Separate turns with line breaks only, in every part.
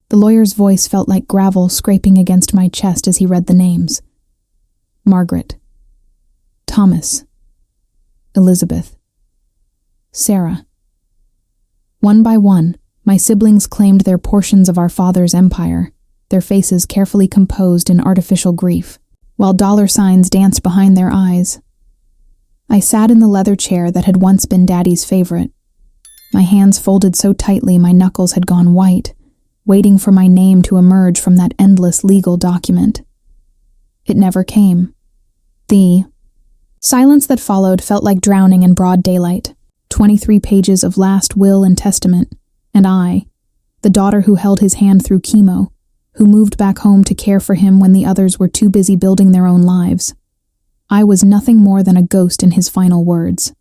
The lawyer's voice felt like gravel scraping against my chest as he read the names. Margaret. Thomas. Elizabeth. Sarah. One by one, my siblings claimed their portions of our father's empire, their faces carefully composed in artificial grief, while dollar signs danced behind their eyes. I sat in the leather chair that had once been Daddy's favorite. My hands folded so tightly my knuckles had gone white, waiting for my name to emerge from that endless legal document. It never came. The silence that followed felt like drowning in broad daylight. 23 pages of last will and testament, and I, the daughter who held his hand through chemo, who moved back home to care for him when the others were too busy building their own lives. I was nothing more than a ghost in his final words.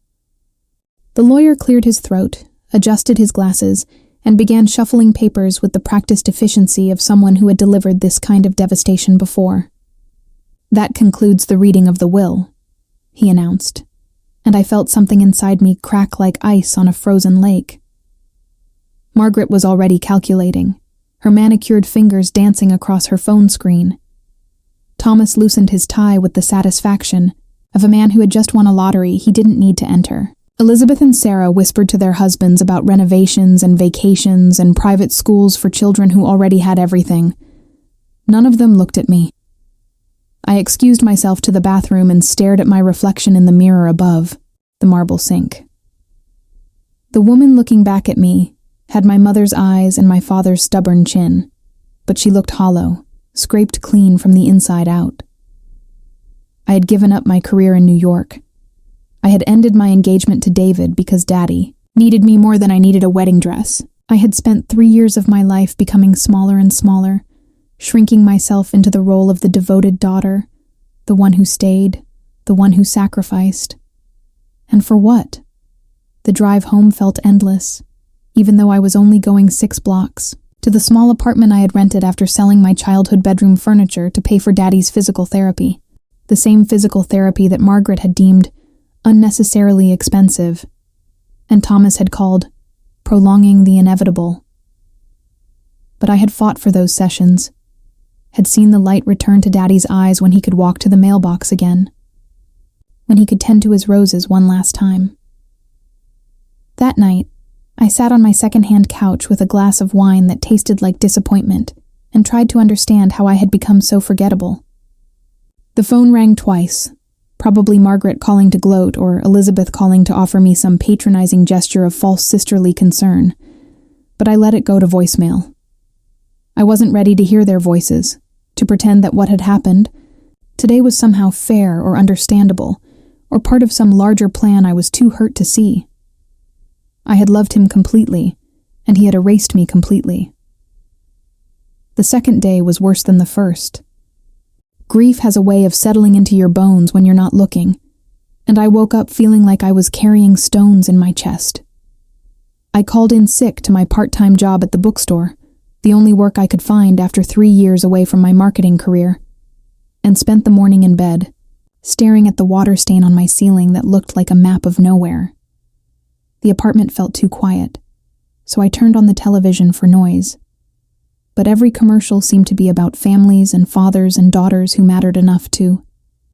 The lawyer cleared his throat, adjusted his glasses, and began shuffling papers with the practiced efficiency of someone who had delivered this kind of devastation before. "That concludes the reading of the will," he announced, and I felt something inside me crack like ice on a frozen lake. Margaret was already calculating, her manicured fingers dancing across her phone screen. Thomas loosened his tie with the satisfaction of a man who had just won a lottery he didn't need to enter. Elizabeth and Sarah whispered to their husbands about renovations and vacations and private schools for children who already had everything. None of them looked at me. I excused myself to the bathroom and stared at my reflection in the mirror above, the marble sink. The woman looking back at me had my mother's eyes and my father's stubborn chin, but she looked hollow, scraped clean from the inside out. I had given up my career in New York. I had ended my engagement to David because Daddy needed me more than I needed a wedding dress. I had spent 3 years of my life becoming smaller and smaller, shrinking myself into the role of the devoted daughter, the one who stayed, the one who sacrificed. And for what? The drive home felt endless, even though I was only going 6 blocks, to the small apartment I had rented after selling my childhood bedroom furniture to pay for Daddy's physical therapy, the same physical therapy that Margaret had deemed unnecessarily expensive, and Thomas had called prolonging the inevitable. But I had fought for those sessions, had seen the light return to Daddy's eyes when he could walk to the mailbox again, when he could tend to his roses one last time. That night, I sat on my second-hand couch with a glass of wine that tasted like disappointment and tried to understand how I had become so forgettable. The phone rang twice, probably Margaret calling to gloat or Elizabeth calling to offer me some patronizing gesture of false sisterly concern, but I let it go to voicemail. I wasn't ready to hear their voices, to pretend that what had happened today was somehow fair or understandable, or part of some larger plan I was too hurt to see. I had loved him completely, and he had erased me completely. The second day was worse than the first. Grief has a way of settling into your bones when you're not looking, and I woke up feeling like I was carrying stones in my chest. I called in sick to my part-time job at the bookstore, the only work I could find after 3 years away from my marketing career, and spent the morning in bed, staring at the water stain on my ceiling that looked like a map of nowhere. The apartment felt too quiet, so I turned on the television for noise. But every commercial seemed to be about families and fathers and daughters who mattered enough to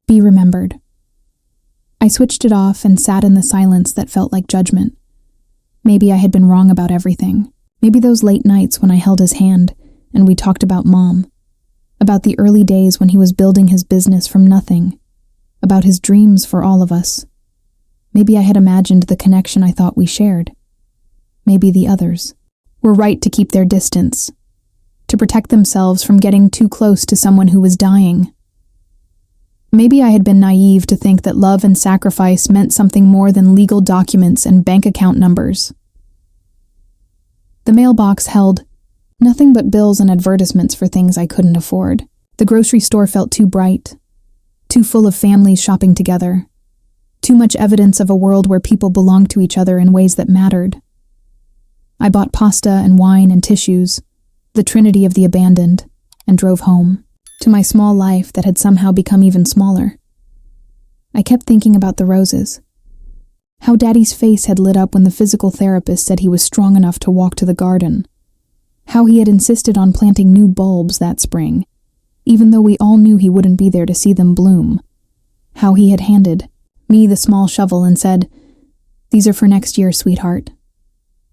be remembered. I switched it off and sat in the silence that felt like judgment. Maybe I had been wrong about everything. Maybe those late nights when I held his hand and we talked about Mom, about the early days when he was building his business from nothing, about his dreams for all of us. Maybe I had imagined the connection I thought we shared. Maybe the others were right to keep their distance, to protect themselves from getting too close to someone who was dying. Maybe I had been naive to think that love and sacrifice meant something more than legal documents and bank account numbers. The mailbox held nothing but bills and advertisements for things I couldn't afford. The grocery store felt too bright, too full of families shopping together, too much evidence of a world where people belonged to each other in ways that mattered. I bought pasta and wine and tissues, the trinity of the abandoned, and drove home, to my small life that had somehow become even smaller. I kept thinking about the roses, how Daddy's face had lit up when the physical therapist said he was strong enough to walk to the garden, How he had insisted on planting new bulbs that spring, even though we all knew he wouldn't be there to see them bloom. How he had handed me the small shovel and said, "These are for next year, sweetheart,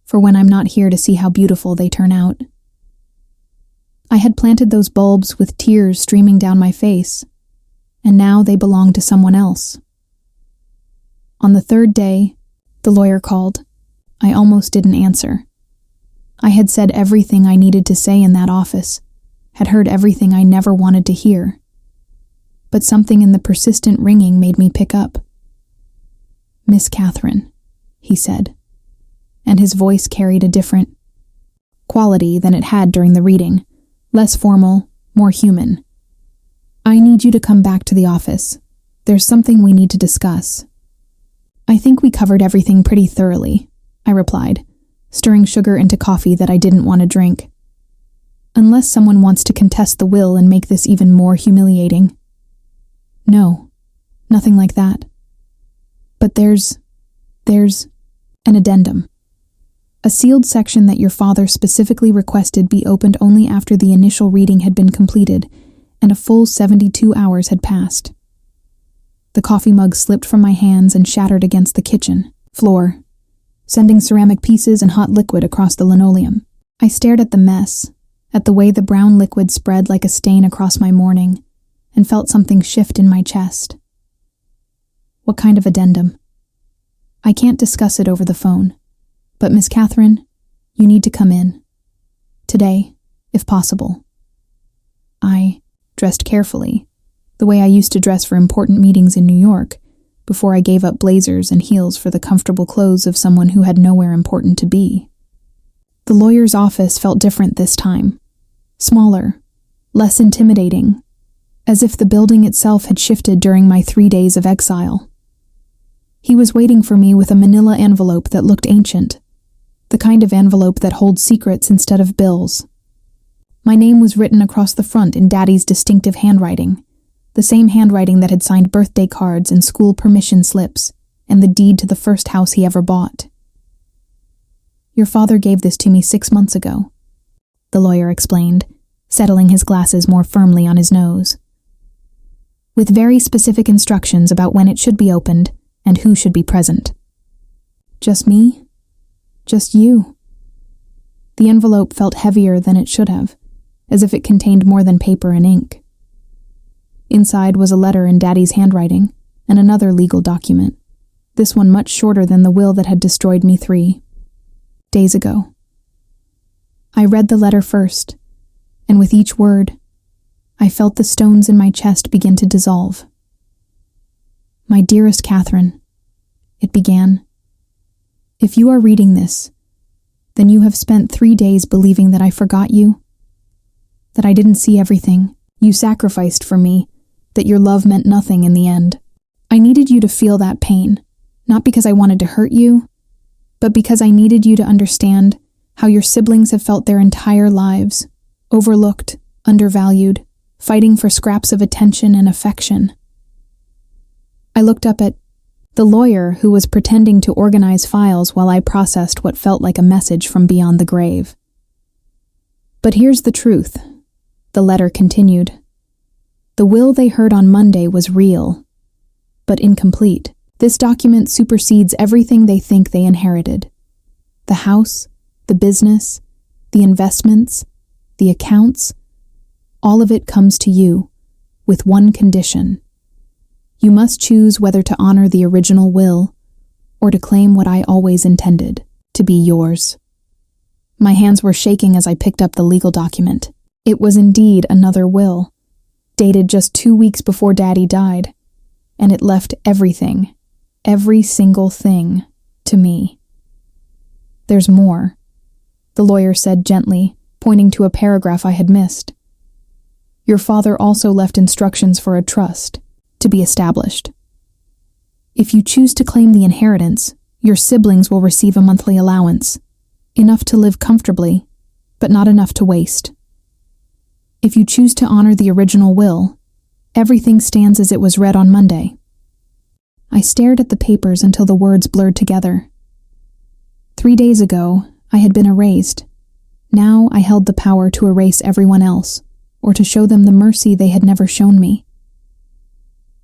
for when I'm not here to see how beautiful they turn out." I had planted those bulbs with tears streaming down my face, and now they belonged to someone else. On the third day, the lawyer called. I almost didn't answer. I had said everything I needed to say in that office, had heard everything I never wanted to hear. But something in the persistent ringing made me pick up. "Miss Catherine," he said, and his voice carried a different quality than it had during the reading, less formal, more human. "I need you to come back to the office. There's something we need to discuss." "I think we covered everything pretty thoroughly," I replied, stirring sugar into coffee that I didn't want to drink. "Unless someone wants to contest the will and make this even more humiliating." "No, nothing like that. But there's an addendum. A sealed section that your father specifically requested be opened only after the initial reading had been completed and a full 72 hours had passed." The coffee mug slipped from my hands and shattered against the kitchen floor, sending ceramic pieces and hot liquid across the linoleum. I stared at the mess, at the way the brown liquid spread like a stain across my morning, and felt something shift in my chest. "What kind of addendum?" "I can't discuss it over the phone. But Miss Catherine, you need to come in. Today, if possible." I dressed carefully, the way I used to dress for important meetings in New York, before I gave up blazers and heels for the comfortable clothes of someone who had nowhere important to be. The lawyer's office felt different this time. Smaller, less intimidating, as if the building itself had shifted during my 3 days of exile. He was waiting for me with a manila envelope that looked ancient, the kind of envelope that holds secrets instead of bills. My name was written across the front in Daddy's distinctive handwriting, the same handwriting that had signed birthday cards and school permission slips, and the deed to the first house he ever bought. "Your father gave this to me 6 months ago," the lawyer explained, settling his glasses more firmly on his nose, "with very specific instructions about when it should be opened and who should be present." "Just me? Just you?" The envelope felt heavier than it should have, as if it contained more than paper and ink. Inside was a letter in Daddy's handwriting and another legal document, this one much shorter than the will that had destroyed me 3 days ago. I read the letter first, and with each word, I felt the stones in my chest begin to dissolve. "My dearest Catherine," it began, "if you are reading this, then you have spent 3 days believing that I forgot you, that I didn't see everything you sacrificed for me, that your love meant nothing in the end. I needed you to feel that pain, not because I wanted to hurt you, but because I needed you to understand how your siblings have felt their entire lives, overlooked, undervalued, fighting for scraps of attention and affection." I looked up at the lawyer who was pretending to organize files while I processed what felt like a message from beyond the grave. "But here's the truth," the letter continued. "The will they heard on Monday was real, but incomplete. This document supersedes everything they think they inherited. The house, the business, the investments, the accounts, all of it comes to you, with one condition. You must choose whether to honor the original will or to claim what I always intended, to be yours." My hands were shaking as I picked up the legal document. It was indeed another will, dated just 2 weeks before Daddy died, and it left everything, every single thing, to me. "There's more," the lawyer said gently, pointing to a paragraph I had missed. "Your father also left instructions for a trust to be established. If you choose to claim the inheritance, your siblings will receive a monthly allowance, enough to live comfortably, but not enough to waste. If you choose to honor the original will, everything stands as it was read on Monday." I stared at the papers until the words blurred together. 3 days ago, I had been erased. Now I held the power to erase everyone else, or to show them the mercy they had never shown me.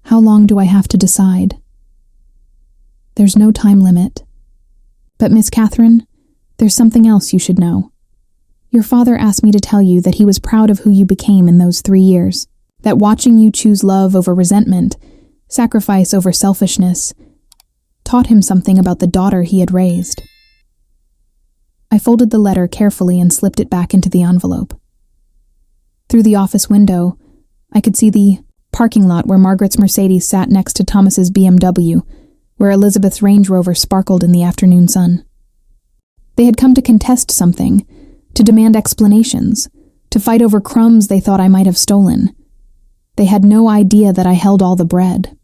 How long do I have to decide? There's no time limit. But Miss Catherine, there's something else you should know. Your father asked me to tell you that he was proud of who you became in those 3 years, that watching you choose love over resentment, sacrifice over selfishness, taught him something about the daughter he had raised. I folded the letter carefully and slipped it back into the envelope. Through the office window, I could see the parking lot where Margaret's Mercedes sat next to Thomas's BMW, where Elizabeth's Range Rover sparkled in the afternoon sun. They had come to contest something, to demand explanations, to fight over crumbs they thought I might have stolen. They had no idea that I held all the bread.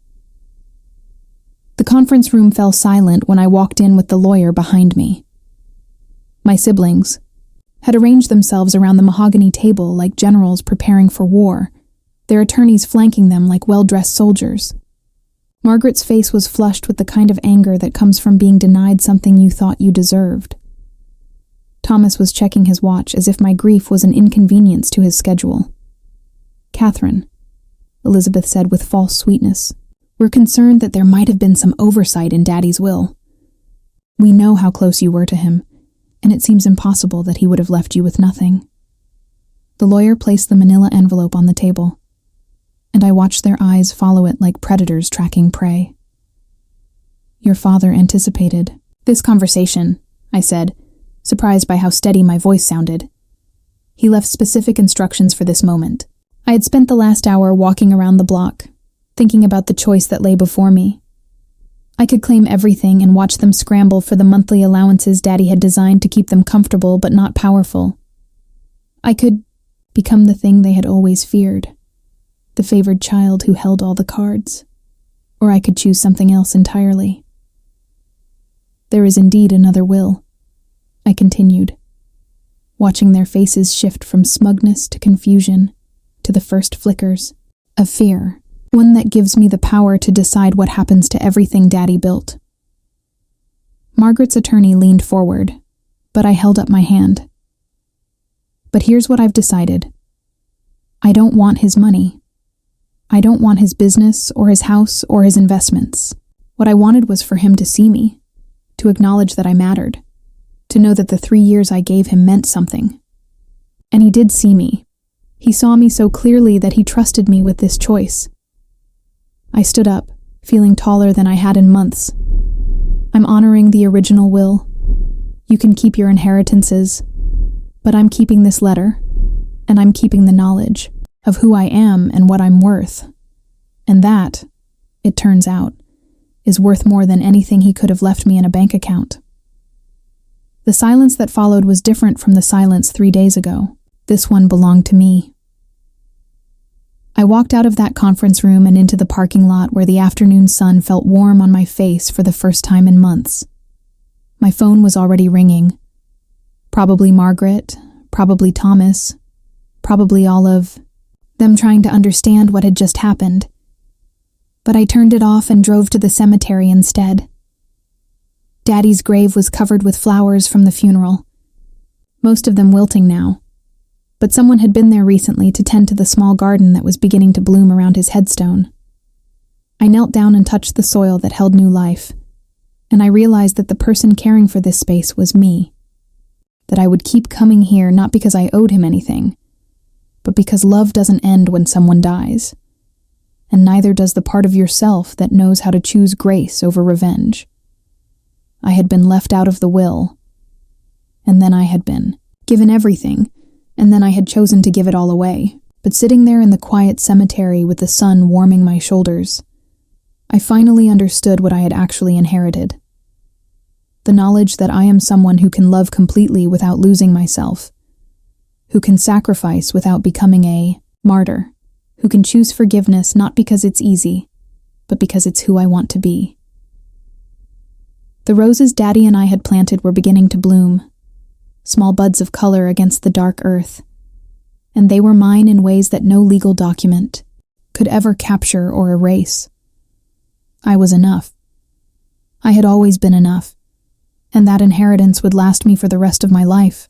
The conference room fell silent when I walked in with the lawyer behind me. My siblings had arranged themselves around the mahogany table like generals preparing for war, their attorneys flanking them like well-dressed soldiers. Margaret's face was flushed with the kind of anger that comes from being denied something you thought you deserved. Thomas was checking his watch as if my grief was an inconvenience to his schedule. "Catherine," Elizabeth said with false sweetness, "we're concerned that there might have been some oversight in Daddy's will. We know how close you were to him, and it seems impossible that he would have left you with nothing." The lawyer placed the manila envelope on the table, and I watched their eyes follow it like predators tracking prey. "Your father anticipated this conversation," I said, surprised by how steady my voice sounded. "He left specific instructions for this moment." I had spent the last hour walking around the block, thinking about the choice that lay before me. I could claim everything and watch them scramble for the monthly allowances Daddy had designed to keep them comfortable but not powerful. I could become the thing they had always feared, the favored child who held all the cards, or I could choose something else entirely. "There is indeed another will," I continued, watching their faces shift from smugness to confusion, to the first flickers of fear, one that gives me the power to decide what happens to everything Daddy built. Margaret's attorney leaned forward, but I held up my hand. "But here's what I've decided. I don't want his money. I don't want his business or his house or his investments. What I wanted was for him to see me, to acknowledge that I mattered, to know that the 3 years I gave him meant something. And he did see me. He saw me so clearly that he trusted me with this choice." I stood up, feeling taller than I had in months. "I'm honoring the original will. You can keep your inheritances, but I'm keeping this letter, and I'm keeping the knowledge of who I am and what I'm worth. And that, it turns out, is worth more than anything he could have left me in a bank account." The silence that followed was different from the silence 3 days ago. This one belonged to me. I walked out of that conference room and into the parking lot where the afternoon sun felt warm on my face for the first time in months. My phone was already ringing. Probably Margaret, probably Thomas, probably all of them trying to understand what had just happened. But I turned it off and drove to the cemetery instead. Daddy's grave was covered with flowers from the funeral, most of them wilting now. But someone had been there recently to tend to the small garden that was beginning to bloom around his headstone. I knelt down and touched the soil that held new life, and I realized that the person caring for this space was me. That I would keep coming here not because I owed him anything, but because love doesn't end when someone dies, and neither does the part of yourself that knows how to choose grace over revenge. I had been left out of the will, and then I had been given everything, and then I had chosen to give it all away. But sitting there in the quiet cemetery with the sun warming my shoulders, I finally understood what I had actually inherited. The knowledge that I am someone who can love completely without losing myself, who can sacrifice without becoming a martyr, who can choose forgiveness not because it's easy, but because it's who I want to be. The roses Daddy and I had planted were beginning to bloom, small buds of color against the dark earth, and they were mine in ways that no legal document could ever capture or erase. I was enough. I had always been enough, and that inheritance would last me for the rest of my life.